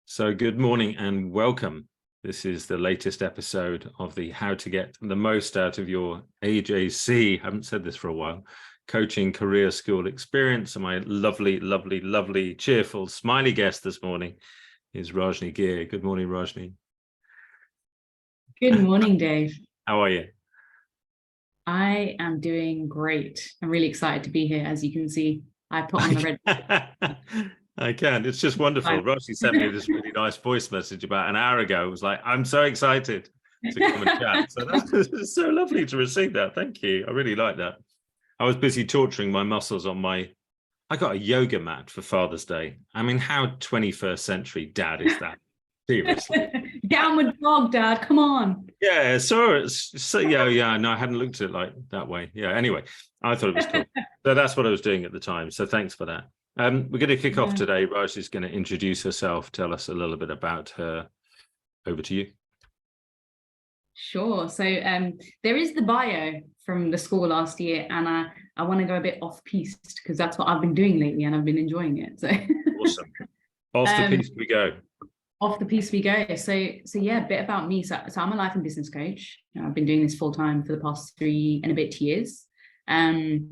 So good morning and welcome. This is the latest episode of the How to Get the Most Out of Your AJC, I haven't said this for a while, Coaching Career School Experience. And my lovely, cheerful, smiley guest this morning is Rajni Ghir. Good morning, Rajni. Good morning, Dave. How are you? I am doing great. I'm really excited to be here. As you can see, I put on the red. I can. It's just wonderful. Rajni sent me this really nice voice message about an hour ago. It was like, I'm so excited to come and chat. So that's so lovely to receive that. Thank you. I really like that. I was busy torturing my muscles on I got a yoga mat for Father's Day. I mean, how 21st century dad is that? Seriously. Downward dog, Dad. Come on. Yeah, so yeah. No, I hadn't looked at it like that way. Yeah, anyway, I thought it was cool. So that's what I was doing at the time. So thanks for that. We're going to kick off today. Raj is going to introduce herself, tell us a little bit about her. Over to you. Sure. So there is the bio from the school last year, and I want to go a bit off-piste because that's what I've been doing lately, and I've been enjoying it. So awesome. Off the piste we go. Off the piste we go. So yeah, a bit about me. So I'm a life and business coach. I've been doing this full time for the past 3 and a bit years, and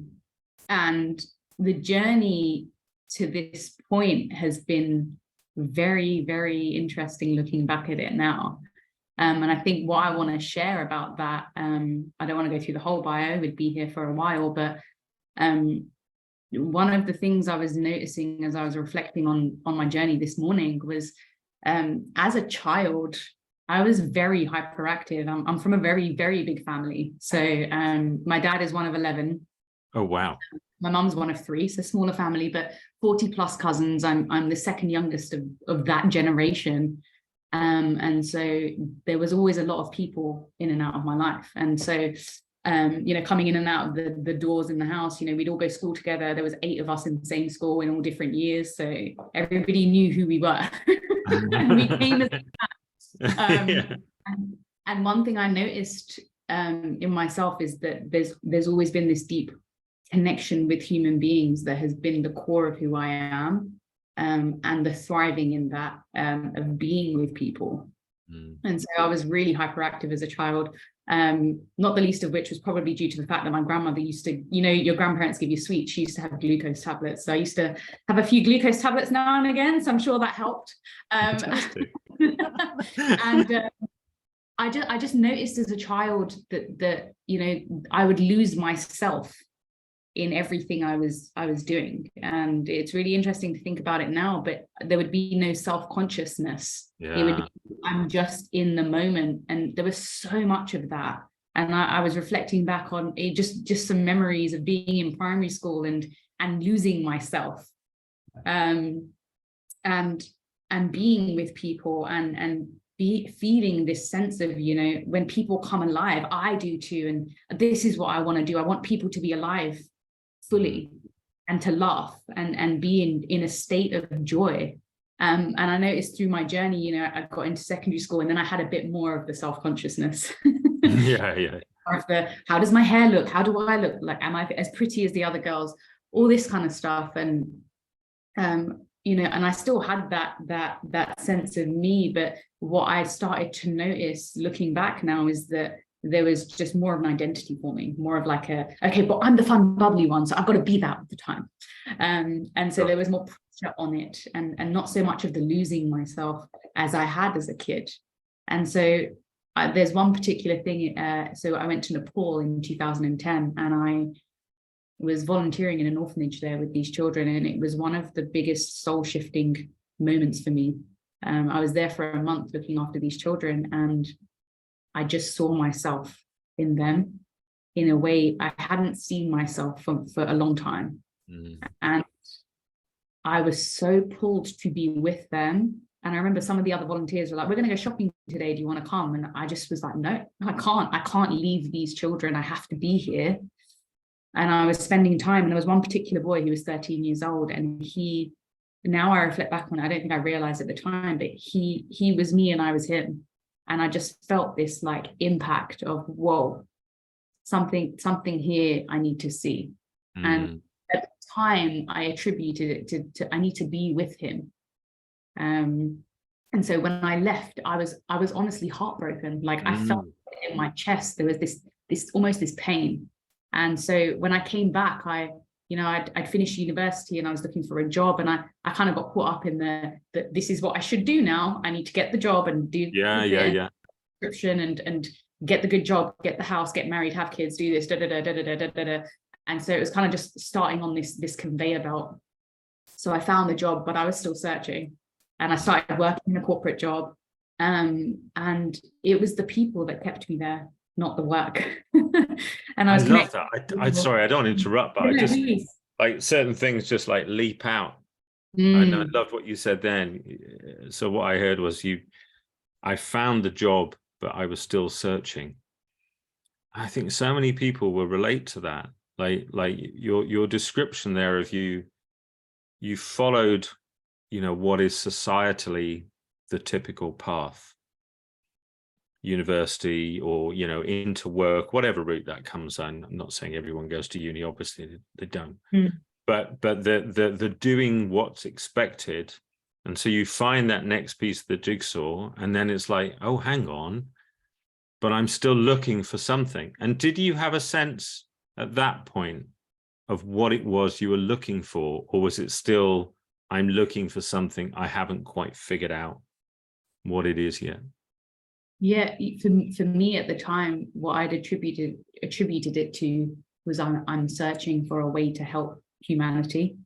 the journey to this point has been very, very interesting looking back at it now. And I think what I want to share about that, I don't want to go through the whole bio, we'd be here for a while, but one of the things I was noticing as I was reflecting on my journey this morning was, as a child, I was very hyperactive. I'm from a very, very big family. So my dad is one of 11. Oh, wow. My mum's one of 3, so smaller family, but 40 plus cousins. I'm the second youngest of that generation. And so there was always a lot of people in and out of my life. And so, coming in and out of the doors in the house, we'd all go to school together. There was 8 of us in the same school in all different years. So everybody knew who we were. And we came as and one thing I noticed in myself is that there's always been this deep connection with human beings that has been the core of who I am, and the thriving in that of being with people. And so I was really hyperactive as a child, not the least of which was probably due to the fact that my grandmother used to, your grandparents give you sweets. She used to have glucose tablets. So I used to have a few glucose tablets now and again. So I'm sure that helped. And I just noticed as a child that I would lose myself in everything I was doing. And it's really interesting to think about it now, but there would be no self-consciousness. Yeah. It would be, I'm just in the moment. And there was so much of that. And I was reflecting back on it, just some memories of being in primary school and losing myself, and being with people and feeling this sense of, when people come alive, I do too. And this is what I want to do. I want people to be alive fully and to laugh and be in a state of joy. And I noticed through my journey, I got into secondary school and then I had a bit more of the self-consciousness. Yeah. Of how does my hair look? How do I look? Like, am I as pretty as the other girls? All this kind of stuff. And, and I still had that sense of me. But what I started to notice looking back now is that there was just more of an identity forming, more of like but I'm the fun, bubbly one, so I've got to be that all the time. And so there was more pressure on it and not so much of the losing myself as I had as a kid. And so there's one particular thing. So I went to Nepal in 2010 and I was volunteering in an orphanage there with these children. And it was one of the biggest soul shifting moments for me. I was there for a month looking after these children, and I just saw myself in them in a way I hadn't seen myself for a long time. And I was so pulled to be with them. And I remember some of the other volunteers were like, we're going to go shopping today. Do you want to come? And I just was like, no, I can't leave these children. I have to be here. And I was spending time. And there was one particular boy, he was 13 years old. And now I reflect back on it, I don't think I realized at the time, but he was me and I was him. And I just felt this like impact of, whoa, something here I need to see. And at the time I attributed it to I need to be with him. And so when I left, I was honestly heartbroken. Like I felt it in my chest. There was this almost this pain. And so when I came back, I'd finished university and I was looking for a job, and I kind of got caught up in that this is what I should do now. I need to get the job and do prescription and get the good job, get the house, get married, have kids, do this, da da da da da da da da. And so it was kind of just starting on this conveyor belt. So I found the job, but I was still searching. And I started working in a corporate job. And it was the people that kept me there, not the work. And I love that. I'm sorry, I don't interrupt, but I just like certain things just like leap out. And I loved what you said then. So what I heard was I found the job, but I was still searching. I think so many people will relate to that. Like your description there of you followed, what is societally the typical path, university or, into work, whatever route that comes on. I'm not saying everyone goes to uni, obviously they don't, but the doing what's expected. And so you find that next piece of the jigsaw, and then it's like, oh, hang on, but I'm still looking for something. And did you have a sense at that point of what it was you were looking for, or was it still, I'm looking for something, I haven't quite figured out what it is yet? Yeah, for me at the time, what I'd attributed it to was I'm searching for a way to help humanity.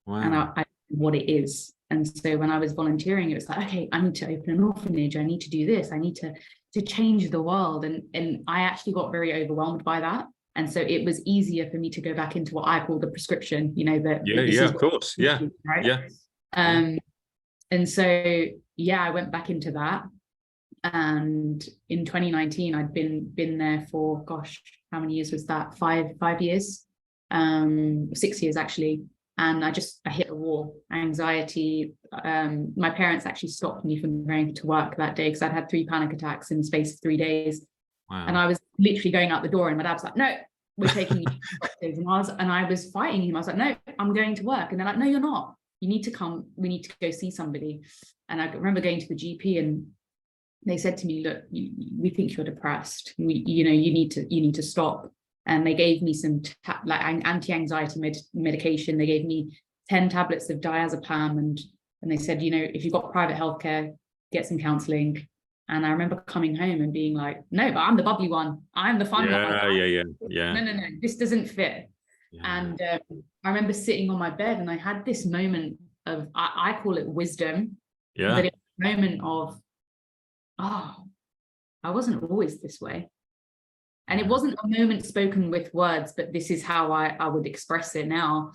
Wow. And I what it is. And so when I was volunteering, it was like, okay, I need to open an orphanage, I need to do this, I need to change the world. And I actually got very overwhelmed by that. And so it was easier for me to go back into what I call the prescription, of course. Yeah. Right. Yeah. And so, I went back into that. And in 2019, I'd been there for, gosh, how many years was that? 5 years, 6 years actually. And I hit a wall, anxiety. My parents actually stopped me from going to work that day because I'd had 3 panic attacks in the space of 3 days. Wow. And I was literally going out the door, and my dad was like, no, we're taking you. And I was fighting him. I was like, no, I'm going to work. And they're like, no, you're not. You need to come. We need to go see somebody. And I remember going to the GP, and they said to me, look, we think you're depressed. You need to stop. And they gave me some anti-anxiety medication. They gave me 10 tablets of diazepam, and they said, if you've got private healthcare, get some counselling. And I remember coming home and being like, no, but I'm the bubbly one. I'm the fun one. Yeah. No, this doesn't fit. Yeah. And I remember sitting on my bed, and I had this moment of, I call it wisdom. Yeah. But it was a moment of, I wasn't always this way. And it wasn't a moment spoken with words, but this is how I would express it now.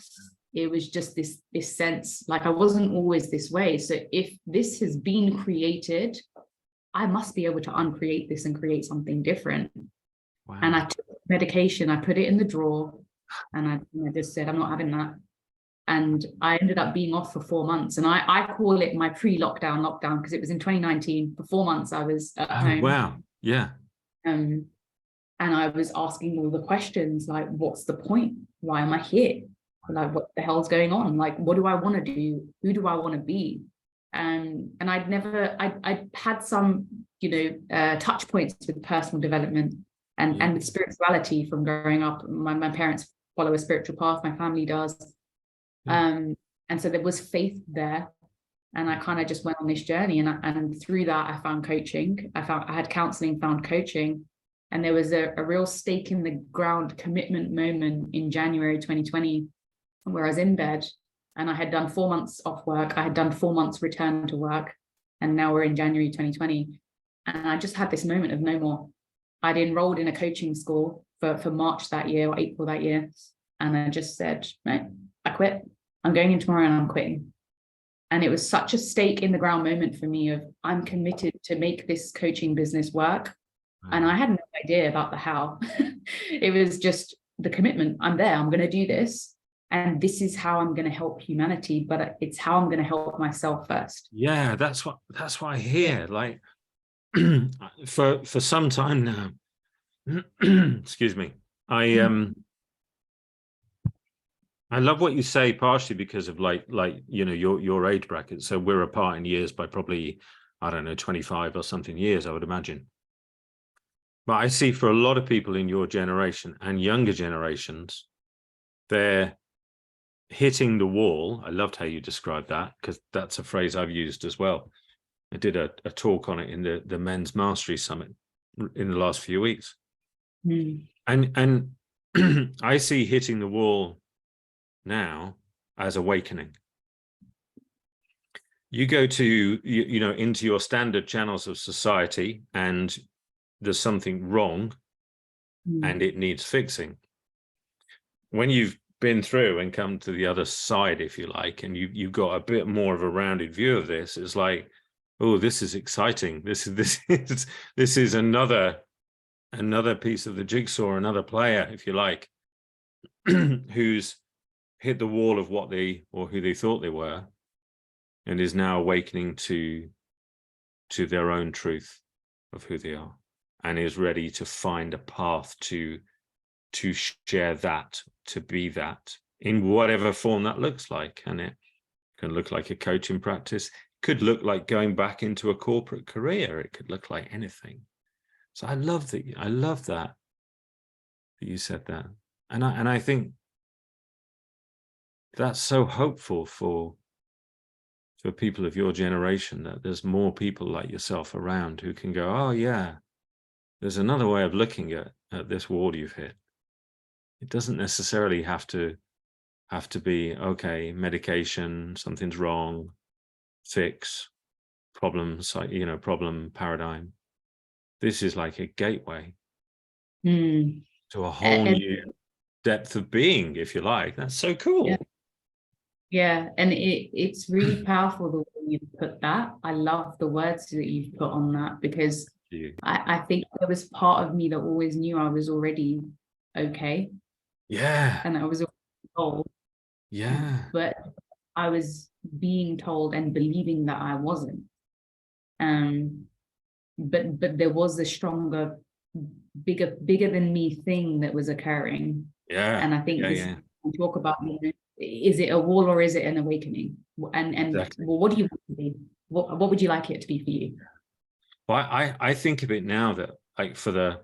It was just this sense, like I wasn't always this way. So if this has been created, I must be able to uncreate this and create something different. Wow. And I took medication, I put it in the drawer, and I just said, I'm not having that. And I ended up being off for 4 months. And I call it my pre-lockdown because it was in 2019. For 4 months, I was at home. Wow. Yeah. And I was asking all the questions, like, what's the point? Why am I here? Like, what the hell's going on? Like, what do I want to do? Who do I want to be? And I'd had some, touch points with personal development and with spirituality from growing up. My parents follow a spiritual path. My family does. And so there was faith there. And I kind of just went on this journey. And through that, I found coaching. I had counseling, found coaching. And there was a real stake in the ground commitment moment in January 2020, where I was in bed and I had done 4 months off work. I had done 4 months return to work. And now we're in January 2020. And I just had this moment of no more. I'd enrolled in a coaching school for March that year or April that year. And I just said, no, I quit. I'm going in tomorrow and I'm quitting. And it was such a stake in the ground moment for me of, I'm committed to make this coaching business work. And I had no idea about the how. It was just the commitment. I'm there. I'm going to do this. And this is how I'm going to help humanity. But it's how I'm going to help myself first. Yeah, that's what I hear. Like for some time now, excuse me. I love what you say, partially because of like your age bracket. So we're apart in years by probably, I don't know, 25 or something years, I would imagine. But I see for a lot of people in your generation and younger generations, they're hitting the wall. I loved how you described that, because that's a phrase I've used as well. I did a talk on it in the Men's Mastery Summit in the last few weeks. And I see hitting the wall now as awakening. You go to, you know, into your standard channels of society and there's something wrong and it needs fixing. When you've been through and come to the other side, if you like, and you've got a bit more of a rounded view of this, it's like, oh, this is exciting. This is another piece of the jigsaw, another player, if you like, who's hit the wall of what they, or who they thought they were, and is now awakening to their own truth of who they are, and is ready to find a path to share that, to be that in whatever form that looks like. And it can look like a coaching practice, could look like going back into a corporate career, it could look like anything. So I love that you said that. And I think that's so hopeful for people of your generation, that there's more people like yourself around who can go, oh yeah, there's another way of looking at this wall you've hit. It doesn't necessarily have to be, okay, medication, something's wrong, fix, problems, you know, problem paradigm. This is like a gateway to a whole new depth of being, if you like. That's so cool. Yeah, and it's really powerful the way you put that. I love the words that you've put on that, because I think there was part of me that always knew I was already okay. Yeah. And I was told. Yeah. But I was being told and believing that I wasn't. But there was a stronger, bigger than me thing that was occurring. Yeah. And I think we talk about, you know, is it a wall or is it an awakening? And exactly. Well, what do you want it to be? What would you like it to be for you? Well, I think of it now that, like, for the,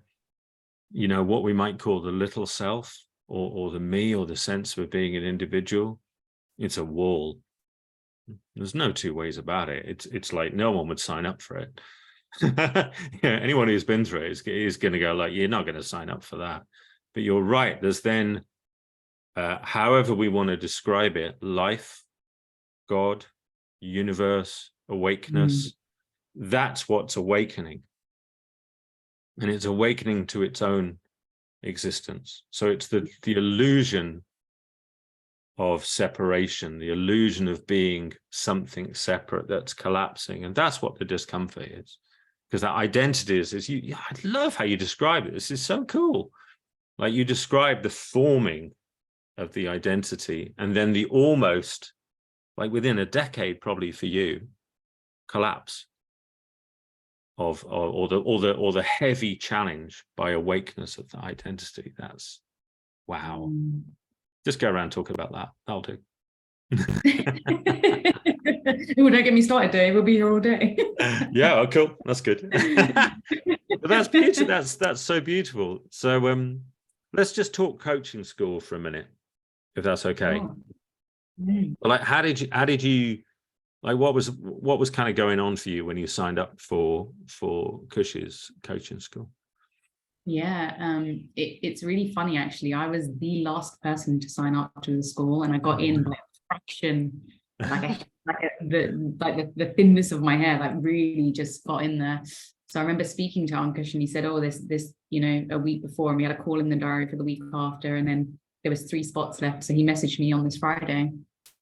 you know, what we might call the little self, or the me, or the sense of being an individual, it's a wall. There's no two ways about it. It's like no one would sign up for it. Yeah, anyone who's been through it is going to go like, you're not going to sign up for that. But you're right. There's then, however we want to describe it, life, God, universe, awakeness, that's what's awakening. And it's awakening to its own existence. So it's the illusion of separation, the illusion of being something separate that's collapsing. And that's what the discomfort is. Because that identity is you. I love how you describe it. This is so cool. Like, you describe the forming of the identity, and then the almost, like within a decade, probably for you, collapse of or the heavy challenge by awakeness of the identity. That's wow. Just go around talking about that. That'll do. Well, don't get me started, Dave. We'll be here all day. Yeah, oh, cool. That's good. But that's beautiful. That's so beautiful. So let's just talk coaching school for a minute, if that's okay. Oh. Like, how did you like, what was kind of going on for you when you signed up for Cush's coaching school? Yeah, it's really funny, actually. I was the last person to sign up to the school, and I got in by a fraction, the thinness of my hair, like really just got in there. So I remember speaking to Ankush, and he said, oh, this, you know, a week before, and we had a call in the diary for the week after, and then there was 3 spots left. So he messaged me on this Friday,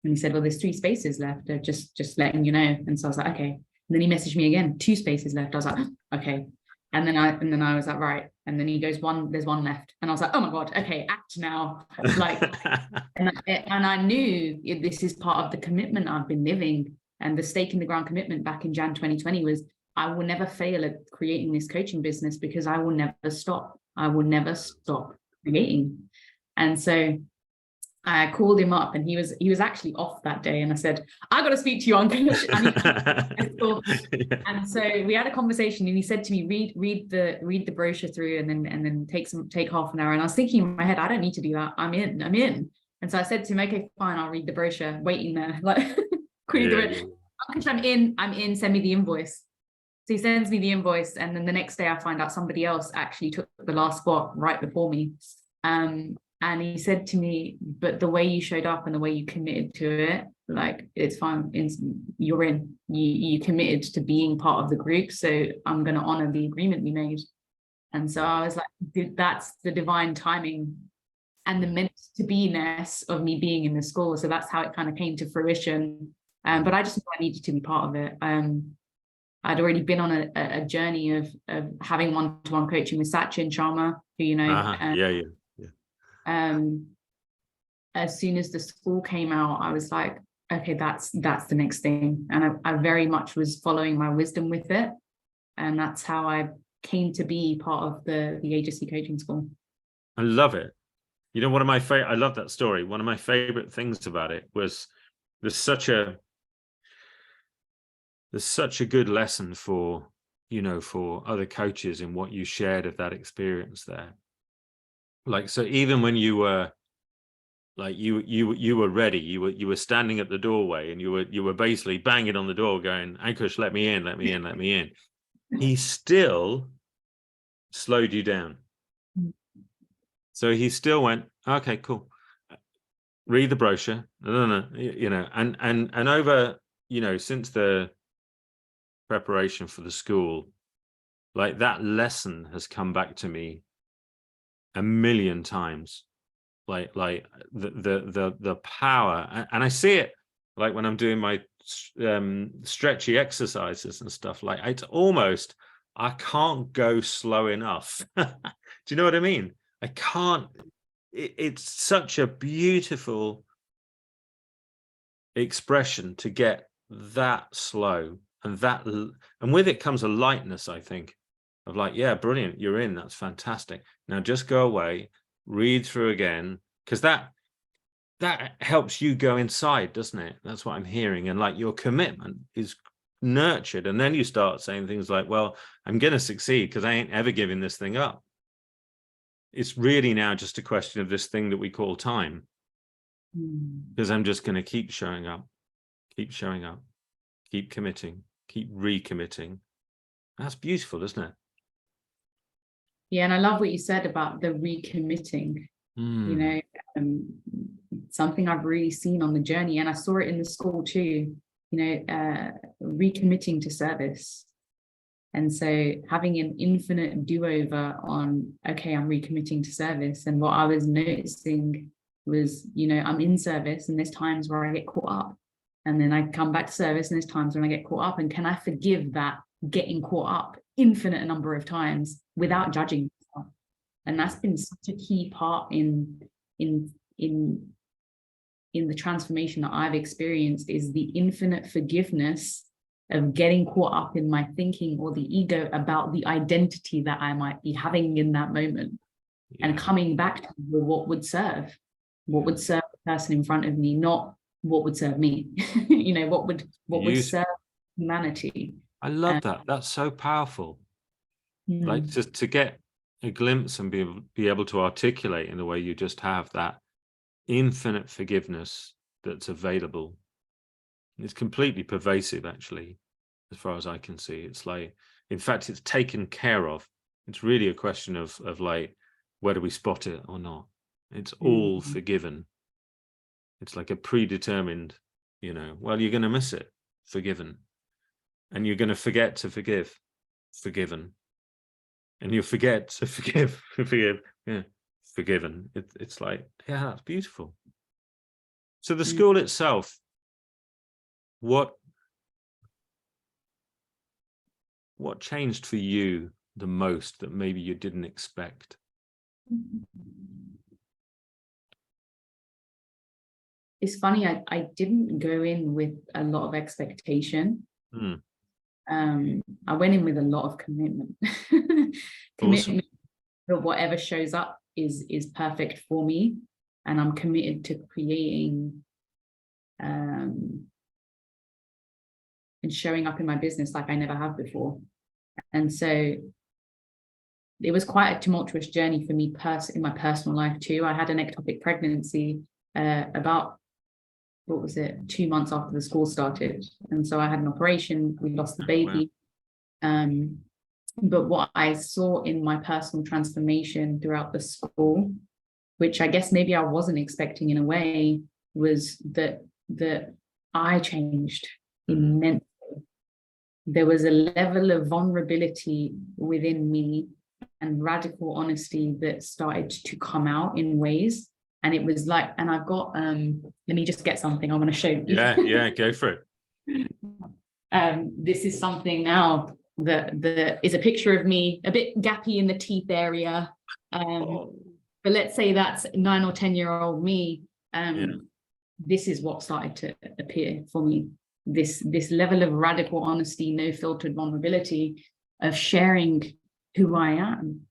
and he said, well, there's 3 spaces left, just letting you know. And so I was like, okay. And then he messaged me again, 2 spaces left. I was like, okay. And then I was like, right. And then he goes, there's 1 left. And I was like, oh my God, okay, act now. Like, and I knew this is part of the commitment I've been living. And the stake in the ground commitment back in Jan 2020 was, I will never fail at creating this coaching business, because I will never stop. I will never stop creating. And so I called him up, and he was actually off that day, and I said, I got to speak to you, Uncle. And so we had a conversation, and he said to me, read the brochure through, and then take half an hour. And I was thinking in my head, I don't need to do that. I'm in. And so I said to him, okay, fine, I'll read the brochure, waiting there, like, Uncle, I'm in, send me the invoice. So he sends me the invoice, and then the next day I find out somebody else actually took the last spot right before me. And he said to me, but the way you showed up and the way you committed to it, like, it's fine. You're in. You committed to being part of the group. So I'm going to honor the agreement we made. And so I was like, that's the divine timing and the meant to be-ness of me being in the school. So that's how it kind of came to fruition. But I just knew I needed to be part of it. I'd already been on a journey of having one-to-one coaching with Sachin Sharma, who, you know, as soon as the school came out, I was like, okay, that's the next thing. And I very much was following my wisdom with it. And that's how I came to be part of the AJC coaching school. I love it. You know, one of my favorite, I love that story. One of my favorite things about it was there's such a good lesson for, you know, for other coaches in what you shared of that experience there. Like, so even when you were like, you were ready, you were standing at the doorway, and you were basically banging on the door going, Ankush, let me in, let me in, let me in. He still slowed you down. So he still went, okay, cool. Read the brochure. No, you know, and over, you know, since the preparation for the school, like, that lesson has come back to me a million times. Like the power, and I see it like when I'm doing my stretchy exercises and stuff. Like, it's almost, I can't go slow enough. Do you know what I mean? I can't. It's such a beautiful expression to get that slow, and with it comes a lightness, I think, of like, yeah, brilliant, you're in, that's fantastic. Now just go away, read through again, because that helps you go inside, doesn't it? That's what I'm hearing. And like, your commitment is nurtured, and then you start saying things like, well, I'm going to succeed because I ain't ever giving this thing up. It's really now just a question of this thing that we call time, because I'm just going to keep showing up, keep committing, keep recommitting. That's beautiful, isn't it? Yeah, and I love what you said about the recommitting. You know, something I've really seen on the journey, and I saw it in the school too, you know, recommitting to service. And so having an infinite do-over on, okay, I'm recommitting to service. And what I was noticing was, you know, I'm in service, and there's times where I get caught up, and then I come back to service, and there's times when I get caught up. And can I forgive that getting caught up infinite number of times without judging myself? And that's been such a key part in the transformation that I've experienced, is the infinite forgiveness of getting caught up in my thinking or the ego about the identity that I might be having in that moment, and coming back to what would serve the person in front of me, not what would serve me. You know, what would serve humanity. I love that. That's so powerful. Like, just to get a glimpse and be able to articulate in the way you just have, that infinite forgiveness that's available. It's completely pervasive, actually, as far as I can see. It's like, in fact, it's taken care of. It's really a question of like, whether we spot it or not. It's all forgiven. It's like a predetermined, you know, well, you're going to miss it, forgiven. And you're going to forget to forgive, forgiven. And you'll forget to forgive, yeah, forgiven. It's like, yeah, that's beautiful. So the school itself, what changed for you the most that maybe you didn't expect? It's funny, I didn't go in with a lot of expectation. I went in with a lot of commitment. Commitment that whatever shows up is perfect for me. and I'm committed to creating and showing up in my business like I never have before. And so it was quite a tumultuous journey for me in my personal life too. I had an ectopic pregnancy about, 2 months after the school started. And so I had an operation, we lost the baby. But what I saw in my personal transformation throughout the school, which I guess maybe I wasn't expecting in a way, was that I changed immensely. There was a level of vulnerability within me and radical honesty that started to come out in ways. And it was like, and I've got, let me just get something I want to show you. Yeah, go for it. This is something now that is a picture of me, a bit gappy in the teeth area. But let's say that's 9 or 10-year-old me. This is what started to appear for me. This level of radical honesty, no filtered vulnerability, of sharing who I am.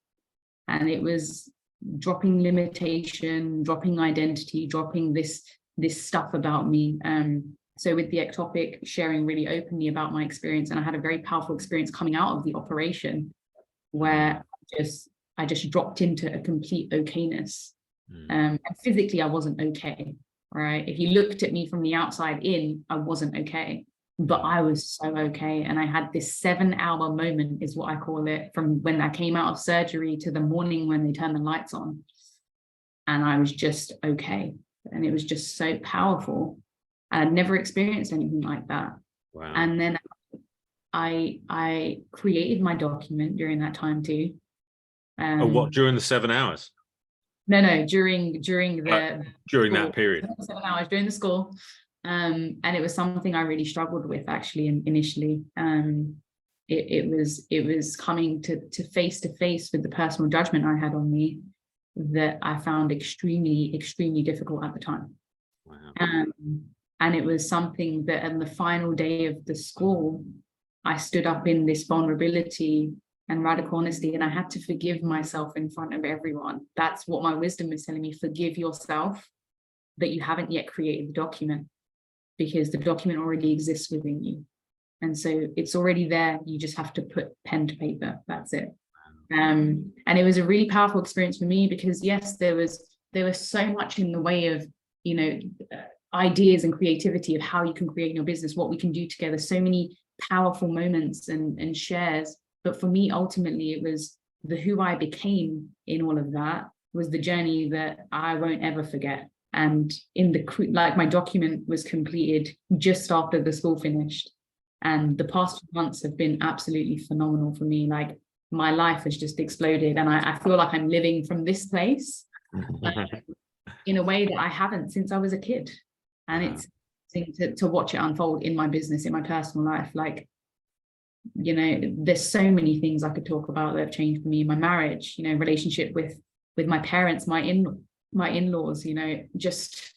And it was dropping limitation, dropping identity, dropping this stuff about me. So with the ectopic, sharing really openly about my experience, and I had a very powerful experience coming out of the operation where I just dropped into a complete okayness. And physically I wasn't okay, right? If you looked at me from the outside in, I wasn't okay, but I was so okay. And I had this 7-hour moment, is what I call it, from when I came out of surgery to the morning when they turned the lights on. And I was just okay. And it was just so powerful. I'd never experienced anything like that. Wow. And then I created my document during that time too. What, during the 7 hours? No, during the during school, that period. 7 hours during the school. And it was something I really struggled with actually initially. It was coming to face with the personal judgment I had on me that I found extremely, extremely difficult at the time. Wow. And it was something that on the final day of the school, I stood up in this vulnerability and radical honesty, and I had to forgive myself in front of everyone. That's what my wisdom is telling me. Forgive yourself that you haven't yet created the document, because the document already exists within you. And so it's already there. You just have to put pen to paper. That's it. And it was a really powerful experience for me, because yes, there was so much in the way of, ideas and creativity of how you can create your business, what we can do together, so many powerful moments and shares. But for me, ultimately, it was who I became in all of that was the journey that I won't ever forget. And my document was completed just after the school finished. And the past few months have been absolutely phenomenal for me. Like, my life has just exploded. And I feel like I'm living from this place in a way that I haven't since I was a kid. And it's to watch it unfold in my business, in my personal life. Like, there's so many things I could talk about that have changed for me. My marriage, relationship with my parents, my in-laws, just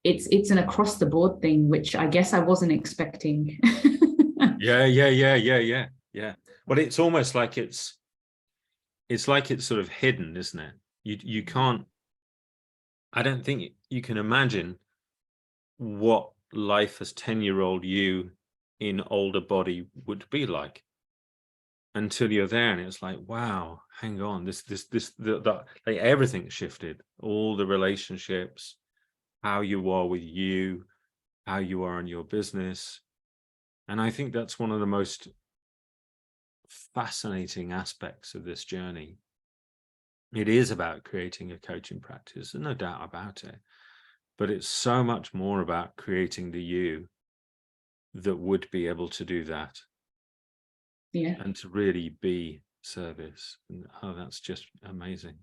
it's an across the board thing, which I guess I wasn't expecting. Yeah. Well, it's almost like it's sort of hidden, isn't it? You can't, I don't think you can imagine what life as 10-year-old you in older body would be like until you're there. And it's like, wow, hang on, like everything shifted, all the relationships, how you are with you, how you are in your business. And I think that's one of the most fascinating aspects of this journey. It is about creating a coaching practice, and no doubt about it, but it's so much more about creating the you that would be able to do that. Yeah. And to really be service. And that's just amazing.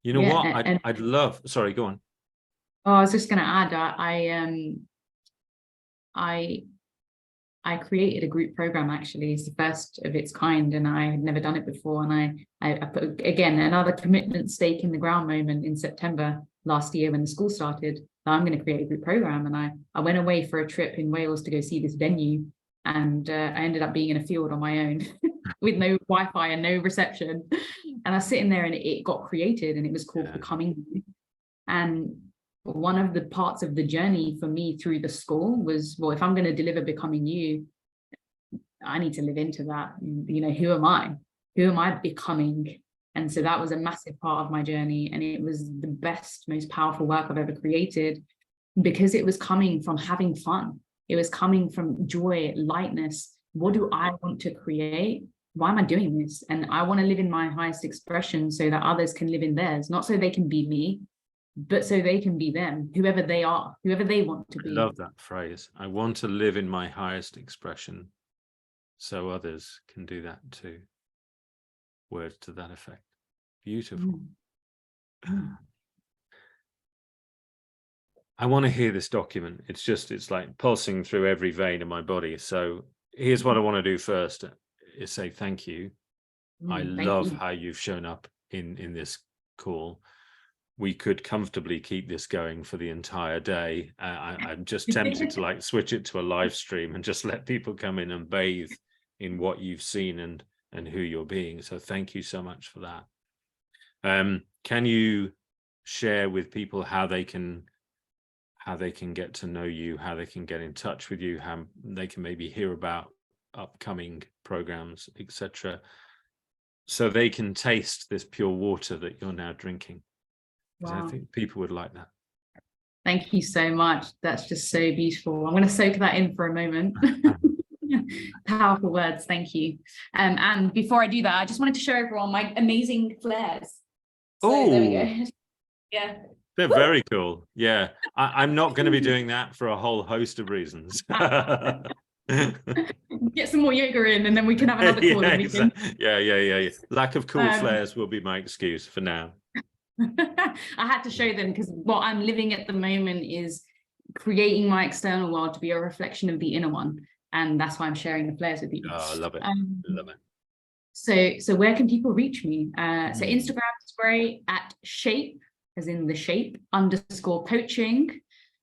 You know what? I'd love, sorry, go on. Oh, I was just going to add, I created a group program, actually. It's the first of its kind, and I had never done it before. And I put, again, another commitment stake in the ground moment in September last year when the school started. I'm going to create a group program. And I went away for a trip in Wales to go see this venue. And I ended up being in a field on my own with no Wi-Fi and no reception. And I was sitting there, and it got created, and it was called Becoming You. And one of the parts of the journey for me through the school was, well, if I'm going to deliver Becoming You, I need to live into that. You know, who am I? Who am I becoming? And so that was a massive part of my journey. And it was the best, most powerful work I've ever created, because it was coming from having fun. It was coming from joy, lightness. What do I want to create? Why am I doing this? And I want to live in my highest expression so that others can live in theirs, not so they can be me, but so they can be them, whoever they are, whoever they want to be. I love that phrase. I want to live in my highest expression so others can do that too. Words to that effect. Beautiful. I want to hear this document. It's like pulsing through every vein in my body. So here's what I want to do first, is say thank you. I love how you've shown up in this call. We could comfortably keep this going for the entire day. I'm just tempted to like switch it to a live stream and just let people come in and bathe in what you've seen and who you're being. So thank you so much for that. Can you share with people how they can get to know you, how they can get in touch with you, how they can maybe hear about upcoming programs, etc., so they can taste this pure water that you're now drinking? Because I think people would like that. Thank you so much. That's just so beautiful. I'm going to soak that in for a moment. Powerful words. Thank you. And before I do that, I just wanted to show everyone my amazing flares. So there we go. Yeah. They're very cool. Yeah. I'm not going to be doing that for a whole host of reasons. Get some more yoga in and then we can have another call. Yeah. Lack of cool flares will be my excuse for now. I had to show them because what I'm living at the moment is creating my external world to be a reflection of the inner one. And that's why I'm sharing the flares with you. Oh, I love it. Love it. So where can people reach me? So Instagram is great, at shape, as in the shape _coaching.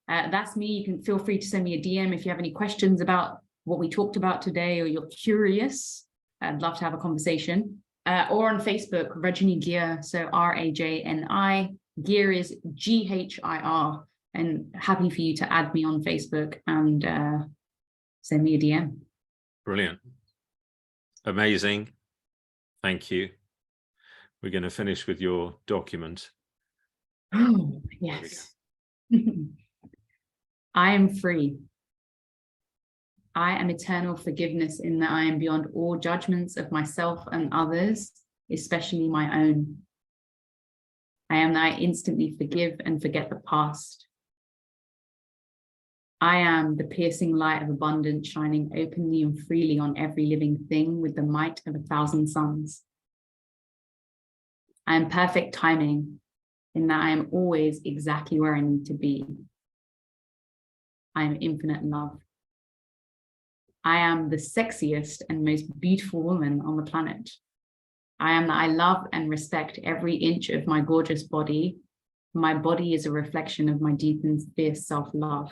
That's me. You can feel free to send me a DM if you have any questions about what we talked about today, or you're curious. I'd love to have a conversation. Or on Facebook, Rajni Ghir, so Rajni. Ghir is Ghir, and happy for you to add me on Facebook and send me a DM. Brilliant. Amazing. Thank you. We're going to finish with your document. Oh, yes. I am free. I am eternal forgiveness in that I am beyond all judgments of myself and others, especially my own. I am that I instantly forgive and forget the past. I am the piercing light of abundance shining openly and freely on every living thing with the might of 1,000 suns. I am perfect timing in that I am always exactly where I need to be. I am infinite love. I am the sexiest and most beautiful woman on the planet. I am that I love and respect every inch of my gorgeous body. My body is a reflection of my deep and fierce self-love.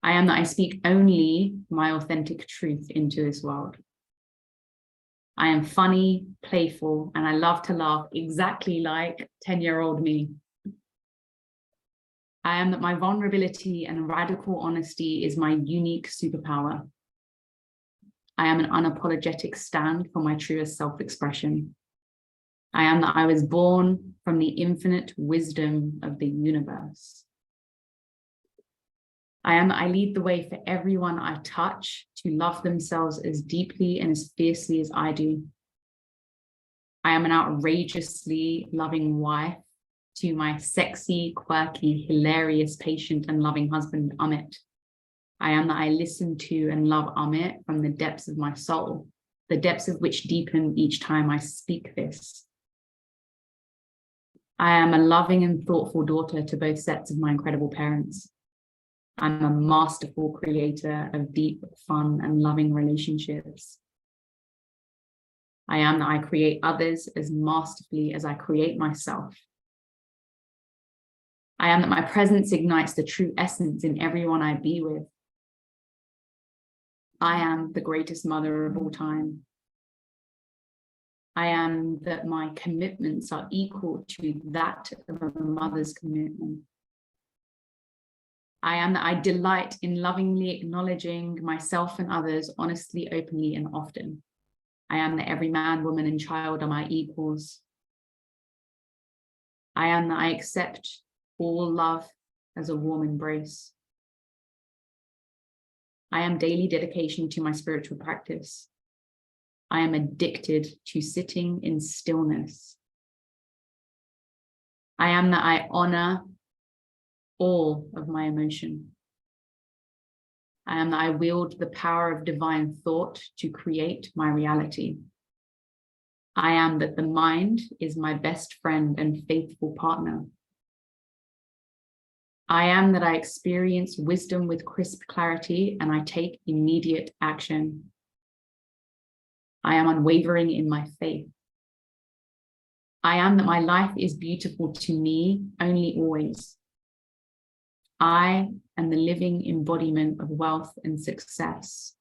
I am that I speak only my authentic truth into this world. I am funny, playful, and I love to laugh exactly like 10-year-old me. I am that my vulnerability and radical honesty is my unique superpower. I am an unapologetic stand for my truest self-expression. I am that I was born from the infinite wisdom of the universe. I am that I lead the way for everyone I touch to love themselves as deeply and as fiercely as I do. I am an outrageously loving wife to my sexy, quirky, hilarious, patient, and loving husband, Amit. I am that I listen to and love Amit from the depths of my soul, the depths of which deepen each time I speak this. I am a loving and thoughtful daughter to both sets of my incredible parents. I'm a masterful creator of deep, fun, and loving relationships. I am that I create others as masterfully as I create myself. I am that my presence ignites the true essence in everyone I be with. I am the greatest mother of all time. I am that my commitments are equal to that of a mother's commitment. I am that I delight in lovingly acknowledging myself and others honestly, openly, and often. I am that every man, woman, and child are my equals. I am that I accept all love as a warm embrace. I am daily dedication to my spiritual practice. I am addicted to sitting in stillness. I am that I honor all of my emotion. I am that I wield the power of divine thought to create my reality. I am that the mind is my best friend and faithful partner. I am that I experience wisdom with crisp clarity and I take immediate action. I am unwavering in my faith. I am that my life is beautiful to me only always. I am the living embodiment of wealth and success.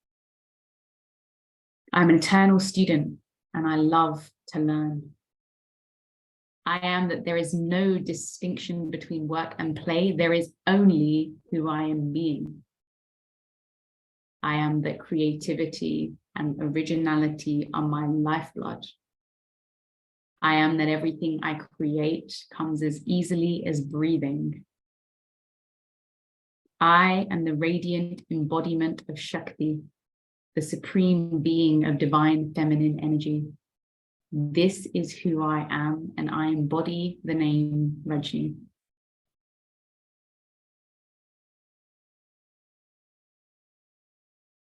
I'm an eternal student and I love to learn. I am that there is no distinction between work and play. There is only who I am being. I am that creativity and originality are my lifeblood. I am that everything I create comes as easily as breathing. I am the radiant embodiment of Shakti, the supreme being of divine feminine energy. This is who I am, and I embody the name Rajni.